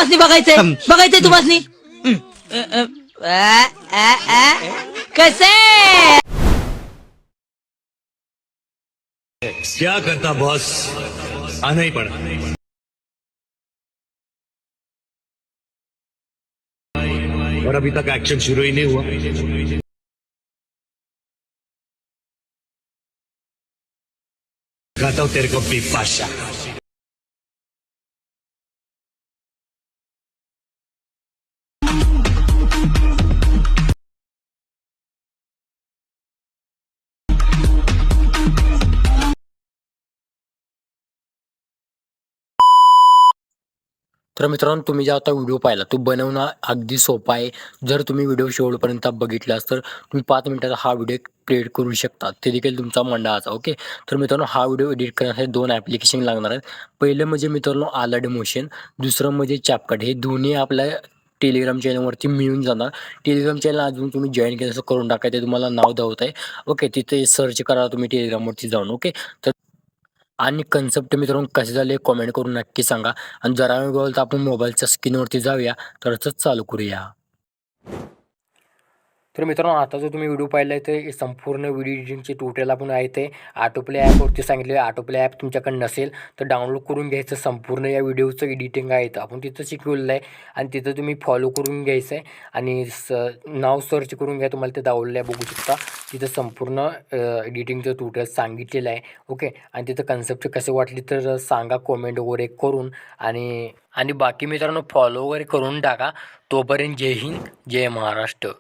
तुम्हाला बघायचंय बघायचंय तुम्हाला कसे क्या करता बॉस, आना ही पड़ा। और अभी तक एक्शन शुरू ही नहीं हुआ। दिखाता हूं तेरे को बीफ बादशाह। तर मित्रांनो, तुम्ही जे आता व्हिडिओ पाहिला तो बनवणं अगदी सोपा आहे. जर तुम्ही व्हिडिओ शेवटपर्यंत बघितलास तर तुम्ही 5 मिनिटाचा हा व्हिडिओ क्रिएट करू शकता, ते देखील तुमचा मंडळाचा. ओके. तर मित्रांनो, हा व्हिडिओ एडिट करण्यासाठी 2 ॲप्लिकेशन लागणार आहेत. पहिलं म्हणजे मित्रांनो आलाडीमोशन, दुसरं म्हणजे CapCut. हे दोन्ही आपल्या टेलिग्राम चॅनलवरती मिळून जाणार. टेलिग्राम चॅनल अजून तुम्ही जॉईन केलं असं करून टाका, ते तुम्हाला नाव दाखवत आहे. ओके. तिथे सर्च करा तुम्ही टेलिग्रामवरती जाऊन. ओके. तर आणि कन्सेप्ट मित्रांनो कसे झाले कमेंट करून नक्की सांगा. आणि जरा वेळ बोलता आपण मोबाईलच्या स्क्रीनवरती जाऊया, तरच चालू करूया. तर मित्रांनो, आता जो तुम्ही व्हिडिओ पाहिला आहे ते संपूर्ण व्हिडिओ एडिटिंगचे ट्युटोरियल आपण आहे ते ऑटोप्ले ॲपवरती सांगितले. ऑटोप्ले ॲप तुमच्याकडे नसेल तर डाउनलोड करून घ्यायचं. संपूर्ण या व्हिडिओचं एडिटिंग आहे तर आपण तिथं शिकवलेलं आहे आणि तिथं तुम्ही फॉलो करून घ्यायचं आहे आणि नाव सर्च करून घ्या. तुम्हाला ते दावलेलं आहे बघू शकता. तिथं संपूर्ण एडिटिंगचं ट्युटोरियल सांगितलेलं आहे. ओके. आणि तिथं कन्सेप्ट कसे वाटले तर सांगा कमेंट वगैरे करून. आणि बाकी मित्रांनो फॉलो वगैरे करून टाका. तोपर्यंत जय हिंद, जय महाराष्ट्र.